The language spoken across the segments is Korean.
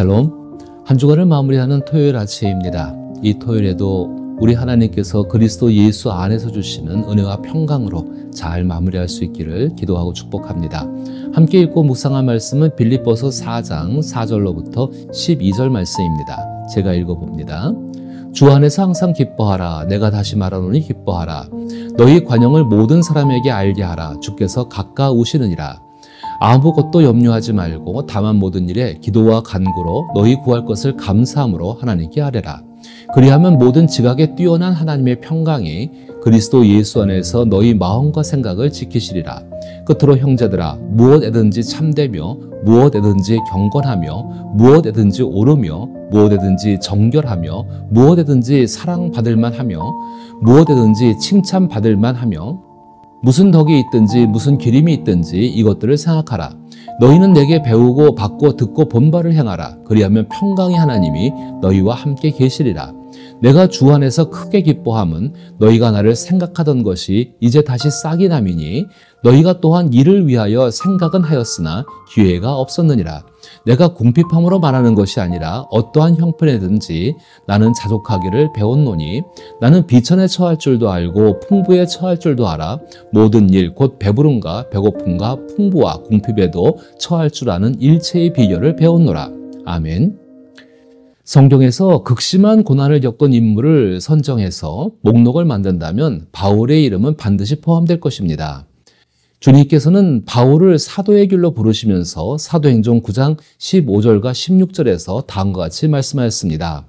샬롬, 한 주간을 마무리하는 토요일 아침입니다. 이 토요일에도 우리 하나님께서 그리스도 예수 안에서 주시는 은혜와 평강으로 잘 마무리할 수 있기를 기도하고 축복합니다. 함께 읽고 묵상할 말씀은 빌립보서 4장 4절로부터 12절 말씀입니다. 제가 읽어봅니다. 주 안에서 항상 기뻐하라. 내가 다시 말하노니 기뻐하라. 너희 관용을 모든 사람에게 알게 하라. 주께서 가까우시느니라. 아무것도 염려하지 말고 다만 모든 일에 기도와 간구로 너희 구할 것을 감사함으로 하나님께 아뢰라. 그리하면 모든 지각에 뛰어난 하나님의 평강이 그리스도 예수 안에서 너희 마음과 생각을 지키시리라. 끝으로 형제들아, 무엇에든지 참되며 무엇에든지 경건하며 무엇에든지 옳으며 무엇에든지 정결하며 무엇에든지 사랑받을 만하며 무엇에든지 칭찬받을 만하며 무슨 덕이 있든지 무슨 기림이 있든지 이것들을 생각하라. 너희는 내게 배우고 받고 듣고 본 바를 행하라. 그리하면 평강의 하나님이 너희와 함께 계시리라. 내가 주 안에서 크게 기뻐함은 너희가 나를 생각하던 것이 이제 다시 싹이 남이니 너희가 또한 이를 위하여 생각은 하였으나 기회가 없었느니라. 내가 궁핍함으로 말하는 것이 아니라 어떠한 형편이든지 나는 자족하기를 배웠노니 나는 비천에 처할 줄도 알고 풍부에 처할 줄도 알아. 모든 일 곧 배부름과 배고픔과 풍부와 궁핍에도 처할 줄 아는 일체의 비결을 배웠노라. 아멘. 성경에서 극심한 고난을 겪은 인물을 선정해서 목록을 만든다면 바울의 이름은 반드시 포함될 것입니다. 주님께서는 바울을 사도의 길로 부르시면서 사도행전 9장 15절과 16절에서 다음과 같이 말씀하였습니다.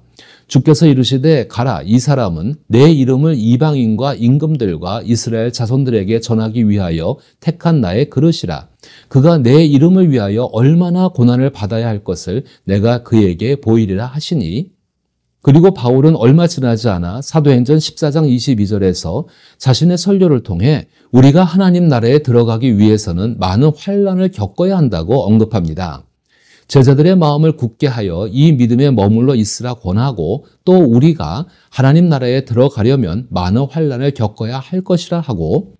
주께서 이르시되 가라. 이 사람은 내 이름을 이방인과 임금들과 이스라엘 자손들에게 전하기 위하여 택한 나의 그릇이라. 그가 내 이름을 위하여 얼마나 고난을 받아야 할 것을 내가 그에게 보이리라 하시니. 그리고 바울은 얼마 지나지 않아 사도행전 14장 22절에서 자신의 설교를 통해 우리가 하나님 나라에 들어가기 위해서는 많은 환난을 겪어야 한다고 언급합니다. 제자들의 마음을 굳게 하여 이 믿음에 머물러 있으라 권하고 또 우리가 하나님 나라에 들어가려면 많은 환난을 겪어야 할 것이라 하고,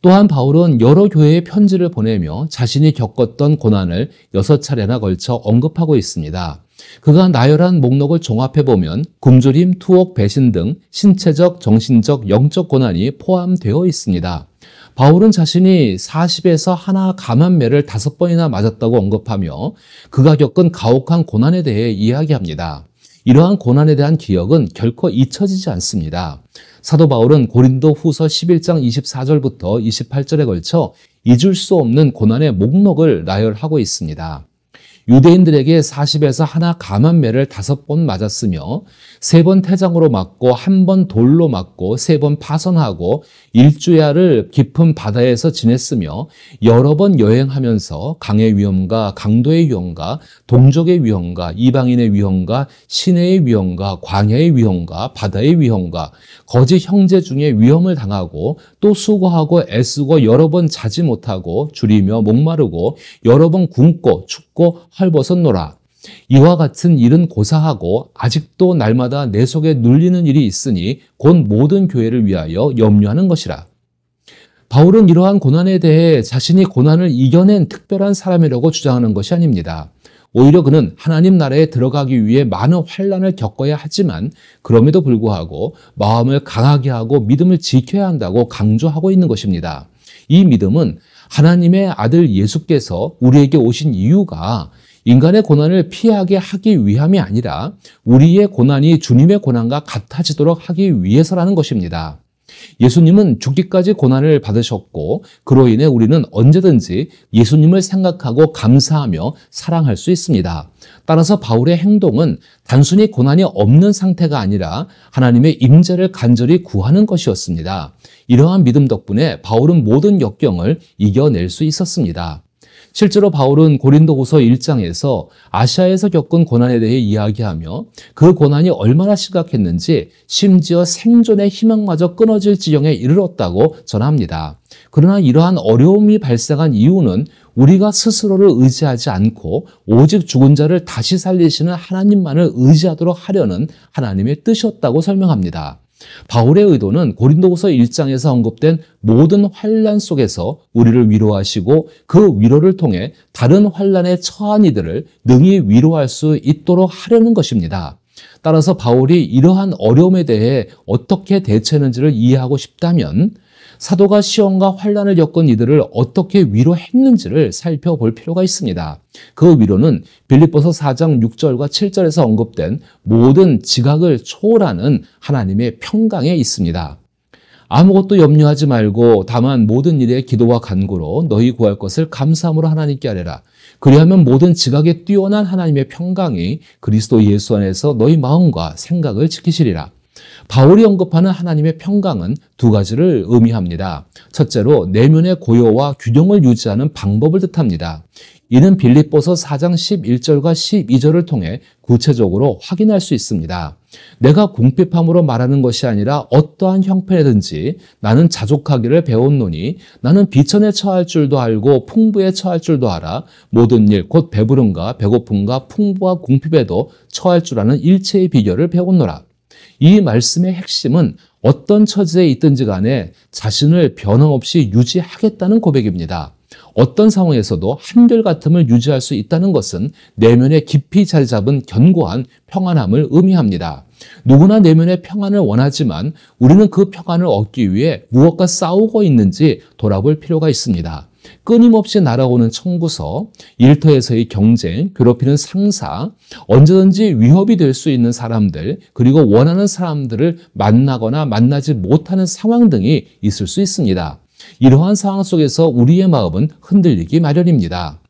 또한 바울은 여러 교회에 편지를 보내며 자신이 겪었던 고난을 6차례나 걸쳐 언급하고 있습니다. 그가 나열한 목록을 종합해보면 굶주림, 투옥, 배신 등 신체적, 정신적, 영적 고난이 포함되어 있습니다. 바울은 자신이 40에서 하나 감한매를 5번이나 맞았다고 언급하며 그가 겪은 가혹한 고난에 대해 이야기합니다. 이러한 고난에 대한 기억은 결코 잊혀지지 않습니다. 사도 바울은 고린도 후서 11장 24절부터 28절에 걸쳐 잊을 수 없는 고난의 목록을 나열하고 있습니다. 유대인들에게 40에서 하나 감한매를 5번 맞았으며 3번 태장으로 맞고 1번 돌로 맞고 3번 파선하고 일주야를 깊은 바다에서 지냈으며 여러 번 여행하면서 강의 위험과 강도의 위험과 동족의 위험과 이방인의 위험과 시내의 위험과 광야의 위험과 바다의 위험과 거짓 형제 중에 위험을 당하고 또 수고하고 애쓰고 여러 번 자지 못하고 줄이며 목마르고 여러 번 굶고 춥고 헐벗었노라. 이와 같은 일은 고사하고 아직도 날마다 내 속에 눌리는 일이 있으니 곧 모든 교회를 위하여 염려하는 것이라. 바울은 이러한 고난에 대해 자신이 고난을 이겨낸 특별한 사람이라고 주장하는 것이 아닙니다. 오히려 그는 하나님 나라에 들어가기 위해 많은 환난을 겪어야 하지만 그럼에도 불구하고 마음을 강하게 하고 믿음을 지켜야 한다고 강조하고 있는 것입니다. 이 믿음은 하나님의 아들 예수께서 우리에게 오신 이유가 인간의 고난을 피하게 하기 위함이 아니라 우리의 고난이 주님의 고난과 같아지도록 하기 위해서라는 것입니다. 예수님은 죽기까지 고난을 받으셨고 그로 인해 우리는 언제든지 예수님을 생각하고 감사하며 사랑할 수 있습니다. 따라서 바울의 행동은 단순히 고난이 없는 상태가 아니라 하나님의 임재를 간절히 구하는 것이었습니다. 이러한 믿음 덕분에 바울은 모든 역경을 이겨낼 수 있었습니다. 실제로 바울은 고린도후서 1장에서 아시아에서 겪은 고난에 대해 이야기하며 그 고난이 얼마나 심각했는지 심지어 생존의 희망마저 끊어질 지경에 이르렀다고 전합니다. 그러나 이러한 어려움이 발생한 이유는 우리가 스스로를 의지하지 않고 오직 죽은 자를 다시 살리시는 하나님만을 의지하도록 하려는 하나님의 뜻이었다고 설명합니다. 바울의 의도는 고린도후서 1장에서 언급된 모든 환난 속에서 우리를 위로하시고 그 위로를 통해 다른 환난에 처한 이들을 능히 위로할 수 있도록 하려는 것입니다. 따라서 바울이 이러한 어려움에 대해 어떻게 대처했는지를 이해하고 싶다면 사도가 시험과 환난을 겪은 이들을 어떻게 위로했는지를 살펴볼 필요가 있습니다. 그 위로는 빌립보서 4장 6절과 7절에서 언급된 모든 지각을 초월하는 하나님의 평강에 있습니다. 아무것도 염려하지 말고 다만 모든 일에 기도와 간구로 너희 구할 것을 감사함으로 하나님께 아뢰라. 그리하면 모든 지각에 뛰어난 하나님의 평강이 그리스도 예수 안에서 너희 마음과 생각을 지키시리라. 바울이 언급하는 하나님의 평강은 두 가지를 의미합니다. 첫째로 내면의 고요와 균형을 유지하는 방법을 뜻합니다. 이는 빌립보서 4장 11절과 12절을 통해 구체적으로 확인할 수 있습니다. 내가 궁핍함으로 말하는 것이 아니라 어떠한 형편이든지 나는 자족하기를 배웠노니 나는 비천에 처할 줄도 알고 풍부에 처할 줄도 알아 모든 일 곧 배부름과 배고픔과 풍부와 궁핍에도 처할 줄 아는 일체의 비결을 배웠노라. 이 말씀의 핵심은 어떤 처지에 있든지 간에 자신을 변함없이 유지하겠다는 고백입니다. 어떤 상황에서도 한결같음을 유지할 수 있다는 것은 내면에 깊이 자리 잡은 견고한 평안함을 의미합니다. 누구나 내면의 평안을 원하지만 우리는 그 평안을 얻기 위해 무엇과 싸우고 있는지 돌아볼 필요가 있습니다. 끊임없이 날아오는 청구서, 일터에서의 경쟁, 괴롭히는 상사, 언제든지 위협이 될 수 있는 사람들, 그리고 원하는 사람들을 만나거나 만나지 못하는 상황 등이 있을 수 있습니다. 이러한 상황 속에서 우리의 마음은 흔들리기 마련입니다.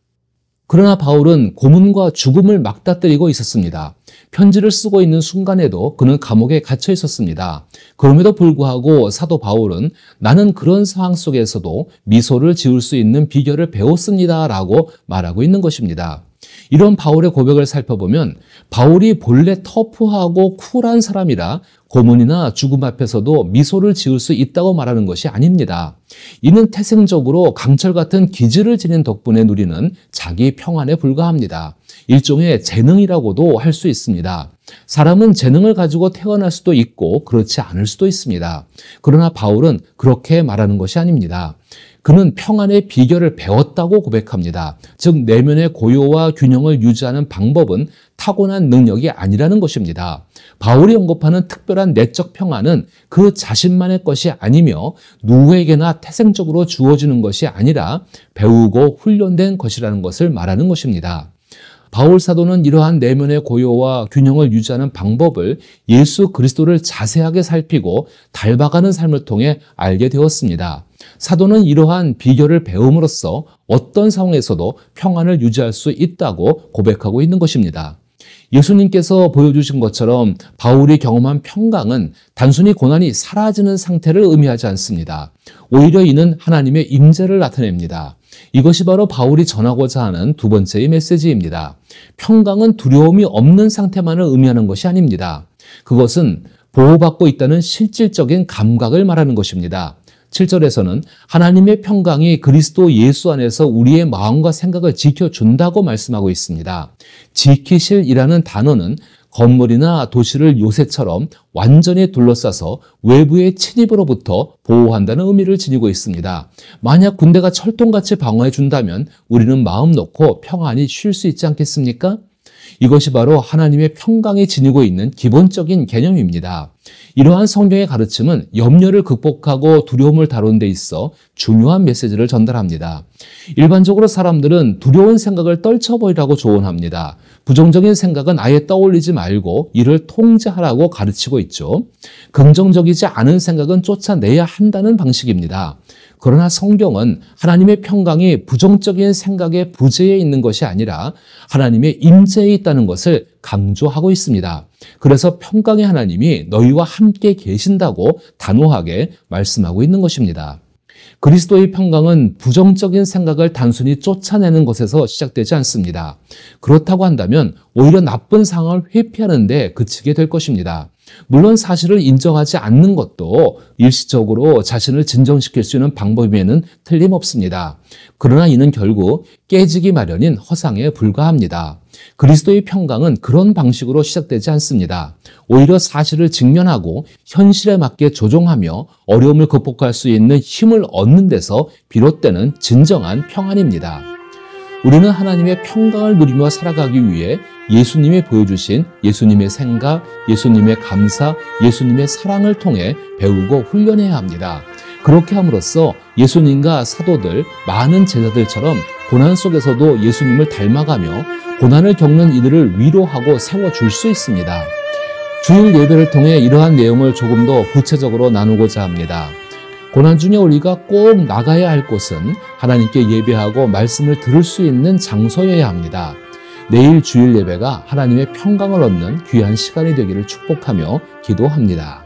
그러나 바울은 고문과 죽음을 맞닥뜨리고 있었습니다. 편지를 쓰고 있는 순간에도 그는 감옥에 갇혀 있었습니다. 그럼에도 불구하고 사도 바울은 나는 그런 상황 속에서도 미소를 지을 수 있는 비결을 배웠습니다 라고 말하고 있는 것입니다. 이런 바울의 고백을 살펴보면 바울이 본래 터프하고 쿨한 사람이라 고문이나 죽음 앞에서도 미소를 지을 수 있다고 말하는 것이 아닙니다. 이는 태생적으로 강철 같은 기질을 지닌 덕분에 누리는 자기 평안에 불과합니다. 일종의 재능이라고도 할 수 있습니다. 사람은 재능을 가지고 태어날 수도 있고 그렇지 않을 수도 있습니다. 그러나 바울은 그렇게 말하는 것이 아닙니다. 그는 평안의 비결을 배웠다고 고백합니다. 즉 내면의 고요와 균형을 유지하는 방법은 타고난 능력이 아니라는 것입니다. 바울이 언급하는 특별한 내적 평안은 그 자신만의 것이 아니며 누구에게나 태생적으로 주어지는 것이 아니라 배우고 훈련된 것이라는 것을 말하는 것입니다. 바울 사도는 이러한 내면의 고요와 균형을 유지하는 방법을 예수 그리스도를 자세하게 살피고 닮아가는 삶을 통해 알게 되었습니다. 사도는 이러한 비결을 배움으로써 어떤 상황에서도 평안을 유지할 수 있다고 고백하고 있는 것입니다. 예수님께서 보여주신 것처럼 바울이 경험한 평강은 단순히 고난이 사라지는 상태를 의미하지 않습니다. 오히려 이는 하나님의 임재를 나타냅니다. 이것이 바로 바울이 전하고자 하는 두 번째의 메시지입니다. 평강은 두려움이 없는 상태만을 의미하는 것이 아닙니다. 그것은 보호받고 있다는 실질적인 감각을 말하는 것입니다. 7절에서는 하나님의 평강이 그리스도 예수 안에서 우리의 마음과 생각을 지켜준다고 말씀하고 있습니다. 지키실이라는 단어는 건물이나 도시를 요새처럼 완전히 둘러싸서 외부의 침입으로부터 보호한다는 의미를 지니고 있습니다. 만약 군대가 철통같이 방어해 준다면 우리는 마음 놓고 평안히 쉴 수 있지 않겠습니까? 이것이 바로 하나님의 평강이 지니고 있는 기본적인 개념입니다. 이러한 성경의 가르침은 염려를 극복하고 두려움을 다루는 데 있어 중요한 메시지를 전달합니다. 일반적으로 사람들은 두려운 생각을 떨쳐버리라고 조언합니다. 부정적인 생각은 아예 떠올리지 말고 이를 통제하라고 가르치고 있죠. 긍정적이지 않은 생각은 쫓아내야 한다는 방식입니다. 그러나 성경은 하나님의 평강이 부정적인 생각의 부재에 있는 것이 아니라 하나님의 임재에 있다는 것을 강조하고 있습니다. 그래서 평강의 하나님이 너희와 함께 계신다고 단호하게 말씀하고 있는 것입니다. 그리스도의 평강은 부정적인 생각을 단순히 쫓아내는 것에서 시작되지 않습니다. 그렇다고 한다면 오히려 나쁜 상황을 회피하는 데 그치게 될 것입니다. 물론 사실을 인정하지 않는 것도 일시적으로 자신을 진정시킬 수 있는 방법임에는 틀림없습니다. 그러나 이는 결국 깨지기 마련인 허상에 불과합니다. 그리스도의 평강은 그런 방식으로 시작되지 않습니다. 오히려 사실을 직면하고 현실에 맞게 조종하며 어려움을 극복할 수 있는 힘을 얻는 데서 비롯되는 진정한 평안입니다. 우리는 하나님의 평강을 누리며 살아가기 위해 예수님이 보여주신 예수님의 생각, 예수님의 감사, 예수님의 사랑을 통해 배우고 훈련해야 합니다. 그렇게 함으로써 예수님과 사도들, 많은 제자들처럼 고난 속에서도 예수님을 닮아가며 고난을 겪는 이들을 위로하고 세워줄 수 있습니다. 주일 예배를 통해 이러한 내용을 조금 더 구체적으로 나누고자 합니다. 고난 중에 우리가 꼭 나가야 할 곳은 하나님께 예배하고 말씀을 들을 수 있는 장소여야 합니다. 내일 주일 예배가 하나님의 평강을 얻는 귀한 시간이 되기를 축복하며 기도합니다.